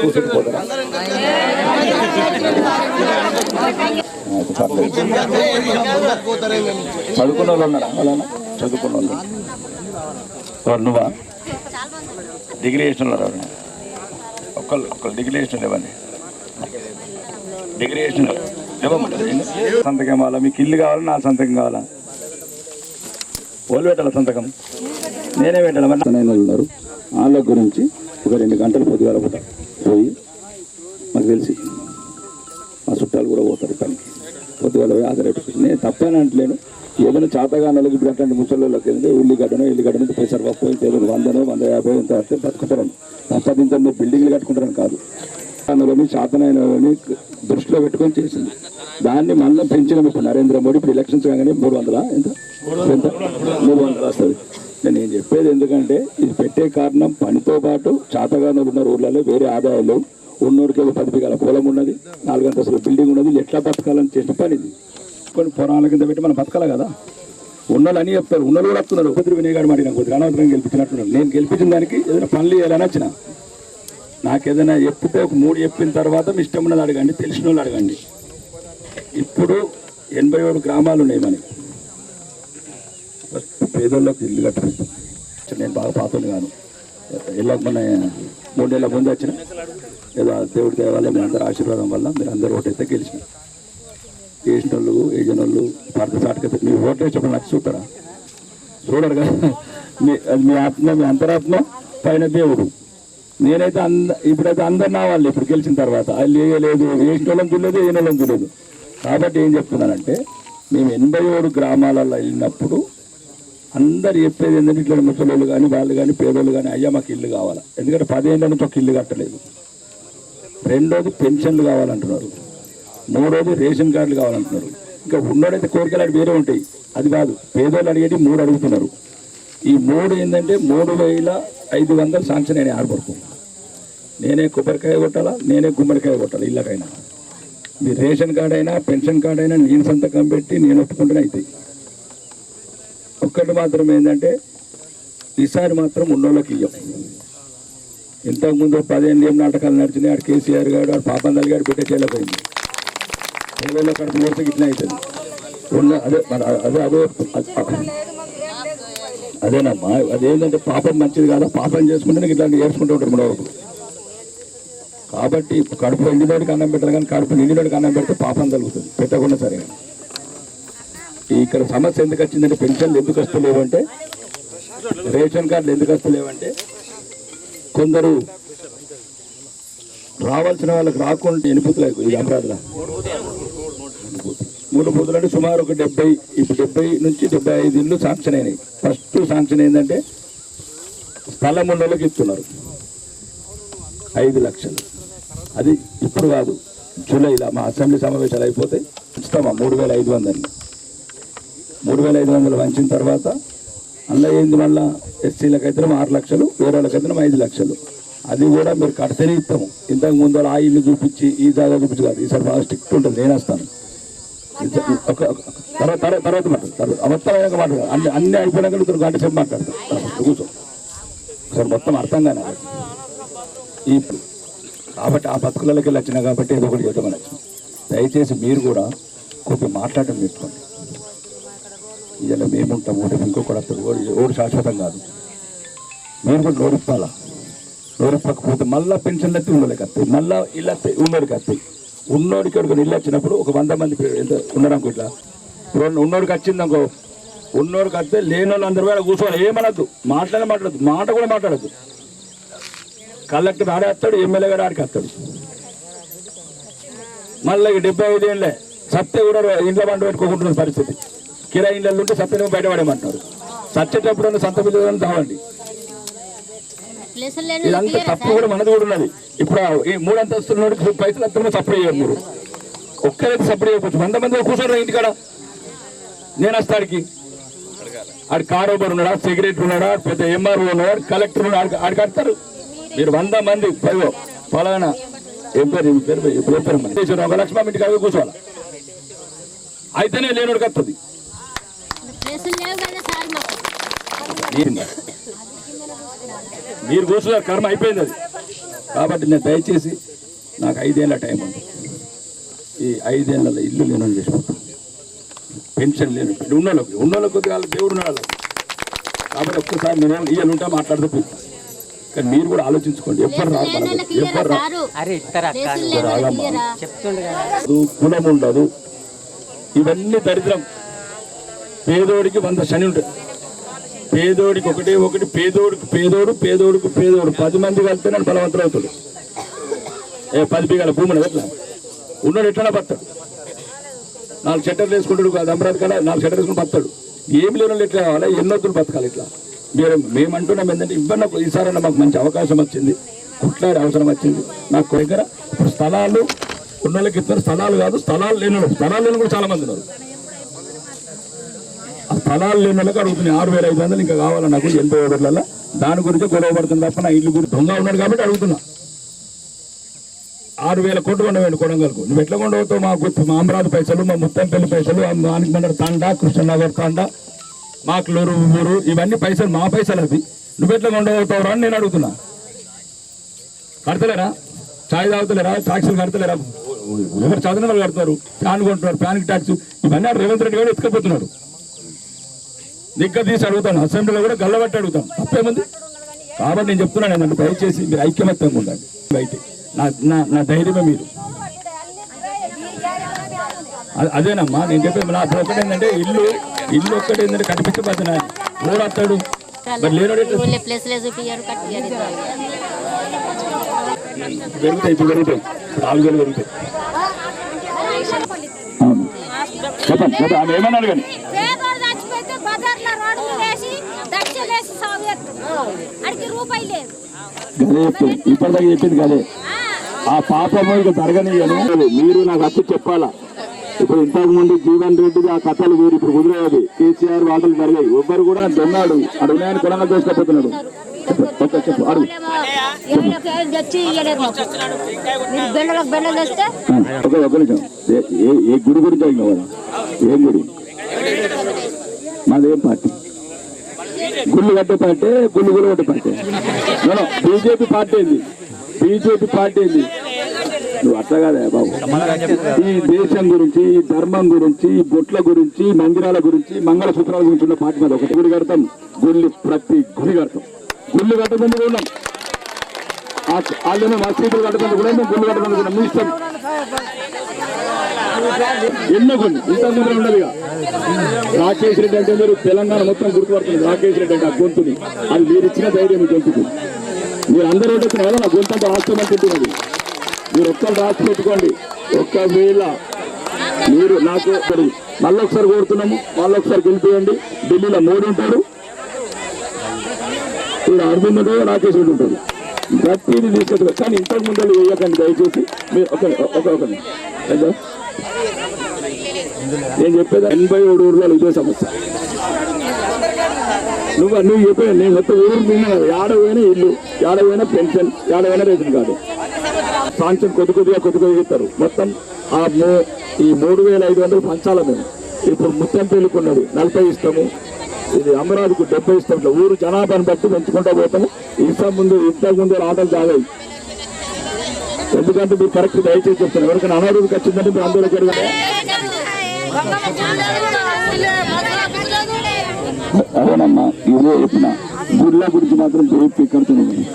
కూర్చుండిపోతారా? చదువుకున్న వాళ్ళు ఉన్నారా? వాళ్ళ చదువుకున్న వాళ్ళు నువ్వా? డిగ్రీ చేసిన వాళ్ళు ఒకళ్ళు డిగ్రీ చేసిన లేవండి. డిగ్రీ చేసిన సంతకం కావాలా? మీకు ఇల్లు కావాలా? నా సంతకం కావాలా? వాళ్ళు పెట్టాల సంతకం? నేనే పెట్టాలి. ఉన్నారు వాళ్ళ గురించి ఒక 2 గంటలు పొద్దుగాల పోయి మాకు తెలిసి మా చుట్టాలు కూడా పోతారు పనికి. పొద్దుగాల పోయి ఆధారెట్టుకోవచ్చు. నేను తప్పని అంటలేను. ఏదైనా చాతగా నెలకి ఇప్పుడు అట్లాంటి ముసలిలోకి వెళ్తే ఇల్లు పెసర పప్పు ఏదో 100 150 ఎంత వస్తే బతుకుతారని తప్పదింత మీరు బిల్డింగ్లు కట్టుకుంటారని కాదు. అందులోని చాతనైనని దృష్టిలో పెట్టుకొని చేసింది. దాన్ని మళ్ళీ పెంచినాం. ఇప్పుడు నరేంద్ర మోడీ ఇప్పుడు ఎలక్షన్స్ కాగానే 300 ఎంత 300 వస్తుంది. నేను చెప్పేది ఎందుకంటే ఇది పెట్టే కారణం పనితో పాటు చాతగానే ఉన్న ఊర్లలో వేరే ఆదాయాలు ఉన్నోడికి 10 బిగాల పొలం ఉన్నది, 4 అంతస్తుల బిల్డింగ్ ఉన్నది. ఎట్లా బతకాలని చేసిన పని ఇది. కొన్ని పురాణాల కింద పెట్టి మనం బతకాలి కదా. ఉన్నోళ్ళు అని చెప్తారు, ఉన్నోళ్ళు కూడా వస్తున్నారు. కుదిరి వినయగాడు మాట కొద్దిగా అనవసరం గెలిపించినట్టున్నారు. నేను గెలిపించిన దానికి ఏదైనా పనులు చేయాలని వచ్చిన. నాకు ఏదైనా చెప్తే ఒక 3 చెప్పిన తర్వాత మీ ఇష్టం ఉన్నది అడగండి, తెలిసిన వాళ్ళు అడగండి. ఇప్పుడు 87 గ్రామాలు ఉన్నాయి మనకి. పేదోళ్ళకి ఇల్లు కట్టలేదు. నేను బాగా పాతోని కాను. మన 3 నెలల ముందు వచ్చిన ఏదో దేవుడి దయ వల్ల మీ అందరి ఆశీర్వాదం వల్ల మీరు అందరూ ఓటైతే గెలిచిన. వేసిన వాళ్ళు ఏజెన్ వాళ్ళు పార్టీ సాటికైతే మీరు ఓటు వేసినప్పుడు నాకు చూస్తారా? చూడరు కదా. మీ ఆత్మ, మీ అంతరాత్మ పైన దేవుడు. నేనైతే ఇప్పుడైతే అందరు నా వాళ్ళు ఇప్పుడు గెలిచిన తర్వాత వాళ్ళు వేయలేదు, వేసిన వాళ్ళని చూడలేదు, వేయని వాళ్ళని చూడలేదు. కాబట్టి ఏం చెప్తున్నానంటే మేము 87 గ్రామాలలో వెళ్ళినప్పుడు అందరు చెప్పేది ఏంటంటే ఇట్లా ముసలోళ్ళు కానీ వాళ్ళు కానీ పేదోళ్ళు కానీ అయ్యా మాకు ఇల్లు కావాలా. ఎందుకంటే 10 ఏళ్ళ నుంచి ఒక ఇల్లు కట్టలేదు. 2వది పెన్షన్లు కావాలంటున్నారు. 3వది రేషన్ కార్డులు కావాలంటున్నారు. ఇంకా ఉన్నోడైతే కోరికలు అడిగి వేరే ఉంటాయి. అది కాదు, పేదోళ్ళు అడిగేది 3 అడుగుతున్నారు. ఈ 3 ఏంటంటే 3500 శాంక్షన్ అయినా ఆడపడుకు. నేనే కొబ్బరికాయ కొట్టాలా, నేనే గుమ్మడికాయ కొట్టాలి. ఇళ్ళకైనా మీ రేషన్ కార్డు అయినా పెన్షన్ కార్డు అయినా నేను సంతకం పెట్టి నేను ఒప్పుకుంటూనే అవుతాయి. ఒక్కటి మాత్రం ఏంటంటే ఈసారి మాత్రం ఉన్నోళ్ళకి ఇయ్యం. ఇంతకుముందు 15 నాటకాలు నడిచినాయి. ఆడు కేసీఆర్ గారు, ఆడు పాపందల్ గారు పెట్టే చేయలేకపోయింది. పేదోళ్ళ కడుపు కొడితే ఇట్లా అవుతుంది. అదేనమ్మా. అదేంటంటే పాపం మంచిది కాదా? పాపం చేసుకుంటే ఇట్లాంటి ఏడ్చుకుంటూ ఉంటారు మన వరకు. కాబట్టి కడుపు ఎండినోడికి అన్నం పెట్టాలి, కానీ కడుపు నిండినోడికి అన్నం పెడితే పాపం తగ్గుతుంది. పెట్టకుండా సరే. ఇక్కడ సమస్య ఎందుకు వచ్చిందంటే పెన్షన్లు ఎందుకు వస్తలేవంటే, రేషన్ కార్డులు ఎందుకు వస్తలేవంటే కొందరు రావాల్సిన వాళ్ళకి రాకుండా ఎనిపుతులే. ఇది అమరావతిలో 3 బూతులు అంటే సుమారు ఒక 70, ఇప్పుడు 70 నుంచి 75 ఇళ్ళు శాంక్షన్ అయినాయి. ఫస్ట్ శాంక్షన్ ఏంటంటే స్థలం ఉన్నోళ్ళకి ఇస్తున్నారు 5 లక్షలు. అది ఇప్పుడు కాదు, జూలైలో మా అసెంబ్లీ సమావేశాలు అయిపోతే ఇస్తామా 3500. 3500 వంచిన తర్వాత అందులో ఏంది మళ్ళీ ఎస్సీలకైతే 6 లక్షలు, వేరే వాళ్ళకైతే 5 లక్షలు. అది కూడా మీరు కడితేనే ఇస్తాము. ఇంతకు ముందు ఆ ఇల్లు చూపించి ఈ జాగా చూపించి కాదు. ఈసారి బాగా స్ట్రిక్ట్ ఉంటుంది. నేను వస్తాను తర్వాత మొత్తం మాట్లాడు. అన్ని అయిపోయినాక నువ్వు గంట సేపు మాట్లాడతాను. కూర్చో సార్, మొత్తం అర్థం కానీ ఇప్పుడు. కాబట్టి ఆ బతుకులకి వెళ్ళి వచ్చినా కాబట్టి ఏదో ఒకటి చేద్దామని వచ్చినాం. దయచేసి మీరు కూడా కొద్దిగా మాట్లాడటం నేర్చుకోండి. ఇలా మేముంటాం, ఓటు ఇంకొకటి వస్తారు. ఓటు శాశ్వతం కాదు. మీరు కూడా నోరిప్పాలా. నోరిప్పకపోతే మళ్ళీ పెన్షన్లు ఎత్తి ఉన్నోళ్ళకి వస్తాయి, మళ్ళీ ఇల్లు వస్తాయి ఉన్నోడికి వస్తాయి. ఉన్నోడికి ఎవరికి ఇల్లు వచ్చినప్పుడు ఒక 100 మంది ఎంత ఉన్నారనుకో, ఇట్లా ఉన్నోడికి వచ్చిందనుకో, ఉన్నోడికి వస్తే లేని వాళ్ళు అందరూ కూడా కూర్చోవాలి. ఏమనద్దు, మాట్లాడద్దు, మాట కూడా మాట్లాడద్దు. కలెక్టర్ ఆడే వస్తాడు, ఎమ్మెల్యే గారు ఆడికి వస్తాడు. మళ్ళీ 75 ఏళ్ళే సత్తే కూడా ఇంట్లో పంట పెట్టుకోకుంటున్న పరిస్థితి. కిరాయి ఇళ్ళల్లో ఉంటే సత్యనేమో బయటపడేమంటున్నారు. సచ్చేటప్పుడు సంత బిల్లు తావండి. ఇదంతా తప్పు కూడా మనది కూడా ఉన్నది. ఇప్పుడు ఈ 3 అంతస్తుల పైసలు వస్తున్నా సప్లై చేయరు. మీరు ఒక్కరైతే సప్లై చేయవచ్చు. 100 మంది కూర్చోరు ఇంటికాడ. నేను వస్తాడికి ఆడి కారోబార్ ఉన్నాడా, సెక్రటరీ ఉన్నాడా, పెద్ద ఎంఆర్ఓ ఉన్నాడు, కలెక్టర్ ఉన్నాడు, ఆడికి కడతారు. మీరు 100 మంది ఫలానా ఏం పేరు ఇప్పుడు 1 లక్ష ఇంటికి అవి కూర్చోవాలి. అయితేనే లేనుడికి వస్తుంది. మీరు కూర్చున్నారు, కర్మ అయిపోయింది. అది కాబట్టి నేను దయచేసి నాకు 5 ఏళ్ళ టైం ఉంది. ఈ 5 ఏళ్ళ ఇల్లు లేనని చేసిపోతాను. పెన్షన్ లేని ఉన్నోళ్ళకి కొద్దిగా దేవుడు ఉన్నాడు. కాబట్టి ఒక్కసారి నేను ఇయ్యాలు ఉంటా మాట్లాడుతూ, కానీ మీరు కూడా ఆలోచించుకోండి. ఎవ్వరు రాదు, ఎవ్వరు రాదు, కులం ఉండదు, ఇవన్నీ దరిద్రం. పేదోడికి 100 శని ఉంటుంది. పేదోడికి ఒకటి పేదోడికి పేదోడు 10 మంది కలిపితే నన్ను బలవంతులు అవుతాడు. 10 బిగాల భూములు ఎట్లా ఉన్నాడు, ఎట్లా బతాడు? 4 షట్టర్లు వేసుకుంటాడు కాదు, అమరావతి కదా 4 షట్టర్లు వేసుకుని బతాడు. ఏమి లేని ఎట్లా కావాలి, ఎన్నొద్దులు బతకాలి ఇట్లా. మేమంటున్నాం ఏంటంటే ఇవ్వన్న ఈసారైనా మాకు మంచి అవకాశం వచ్చింది, కుట్లాడే అవసరం వచ్చింది. నాకు దగ్గర ఇప్పుడు స్థలాలు ఉన్నోళ్ళకి ఇస్తారు, స్థలాలు కాదు, స్థలాలు లేని కూడా చాలా మంది ఉన్నారు. ఆ స్థలాలు లేని వాళ్ళకి అడుగుతున్నాయి 6,500 ఇంకా కావాలి నాకు 80 ఓవర్లలో. దాని గురించి గొడవ పడుతుంది తప్ప నా ఇల్లు గురించి దొంగ ఉన్నాడు కాబట్టి అడుగుతున్నా. 6,000 కోట్లు కొండవేండి కొడంగల్కు. నువ్వు ఎట్లా కొండవుతావు? మా అమరావతి పైసలు, మా ముత్తంపల్లి పైసలు, మాణికమండల తాండా, కృష్ణనగర్ తాండా, మాకులూరు ఊరు, ఇవన్నీ పైసలు మా పైసలు. అవి నువ్వు ఎట్లా కొండవుతావురా అని నేను అడుగుతున్నా. కడతలేరా? ఛాయ్ తాగుతలేరా? ట్యాక్సీలు కడతలేరా? ఎవరు చదివిన వాళ్ళు కడతారు. ఫ్యాన్ కొంటున్నారు, ఫ్యాన్కి ట్యాక్స్. ఇవన్నీ రేవంత్ రెడ్డి గారు ఎత్తుకపోతున్నాడు. దగ్గర తీసి అడుగుతాను, అసెంబ్లీలో కూడా గల్లబట్టి అడుగుతాను, తప్పేముంది? కాబట్టి నేను చెప్తున్నాను ఏంటంటే దయచేసి మీరు ఐక్యమత్యంగా ఉండండి. అయితే నా ధైర్యమే మీరు. అదేనమ్మా నేను చెప్పేది. నా ఒకటి ఏంటంటే ఇల్లు ఒక్కటి ఏంటంటే కనిపించబోతున్నా ఓడతాడు మరి లేనోడు పెరుగుతాయి. ఇప్పుడు పెరుగుతాయి, 4,000 పెరుగుతాయి. అవును చెప్పండి, ఆమె ఏమన్నాడు కానీ గదే చెప్తుంది. ఇప్పటిదాకా చెప్పింది కదే. ఆ పాపము ఇక జరగనియను. మీరు నాకు వచ్చి చెప్పాలా. ఇప్పుడు ఇంతకు ముందు జీవన్ రెడ్డిది ఆ కథలు వేరు, ఇప్పుడు కుదిరేది. కేసీఆర్ వాటలు జరిగాయి. ఎవ్వరు కూడా దొన్నాడు అడుగునాయని కొడంగా దోసుకపోతున్నాడు. చెప్పు అడుగు. ఒక నిమిషం, ఏ గుడి గురించి అడిగిన కదా? ఏం గుడి? మాదేం పార్టీ? గుళ్ళు కట్టే పార్టీ, గుళ్ళు కొట్టే పార్టీ. బీజేపీ పార్టీ ఏంది? బీజేపీ పార్టీ ఏంది? నువ్వు అట్లా కాదా బాబు? ఈ దేశం గురించి, ఈ ధర్మం గురించి, ఈ బొట్ల గురించి, మందిరాల గురించి, మంగళసూత్రాల గురించి ఉన్న పార్టీ మీద ఒకటి గుడి కడతాం. గుళ్ళు ప్రతి గుడి కడతాం. గుళ్ళు కట్టమంది కూడా ఉన్నాం. వాళ్ళేమో మసీదులు కట్టమంది కూడా మేము గుళ్ళు కట్టమంది కూడా మీ ఇష్టం. ఎన్నో కొన్ని ఇంతకుముందు ఉండదు. రాకేష్ రెడ్డి అంటే మీరు తెలంగాణ మొత్తం గుర్తుపడుతుంది. రాకేష్ రెడ్డి అంటే ఆ గొంతుని, అది మీరు ఇచ్చిన ధైర్యం మీ గొంతుకు. మీరు అందరూ వచ్చిన కదా నా గొంతు అంతా రాష్ట్రమంటున్నది. మీరు ఒక్కరు రాసి పెట్టుకోండి. ఒకవేళ మీరు నాకు మళ్ళీ ఒకసారి కోరుతున్నాము, మళ్ళీ ఒకసారి గెలిపియండి. ఢిల్లీలో 3 ఉంటారు, ఇక్కడ అరవింద్ ఉంటారు, రాకేష్ రెడ్డి ఉంటారు. గట్టిని తీసుకెళ్తారు. కానీ ఇంతకు ముందు వేయకండి దయచేసి. మీరు ఒక నేను చెప్పేది 87 ఊర్లలో ఇదే సమస్య. నువ్వు చెప్పే నేను మొత్తం ఊరు తిన్నా కదా. ఏడవైనా ఇల్లు, ఏడవైనా పెన్షన్, ఏడవైనా రేషన్ కార్డు సాంక్షన్ కొద్దిగా ఇస్తారు. మొత్తం ఈ 3,500 పంచాల మేము. ఇప్పుడు ముత్తంపల్లికి ఉన్నది 40 ఇస్తాము, ఇది అమరావతికి 70 ఇస్తాం. ఇట్లా ఊరు జనాభాను బట్టి పెంచుకుంటూ పోతాము. ఇంతకు ముందు ఆటలు తాగాయి. ఎందుకంటే మీరు కరెక్ట్ దయచేసి చెప్తాను. ఎవరికైనా అనారోగ్యం వచ్చిందంటే మీరు అందరూ జరిగితే అదేనమ్మా ఇదే చెప్పిన. గుళ్ళ గురించి మాత్రం చెప్పి కడుతున్నాను.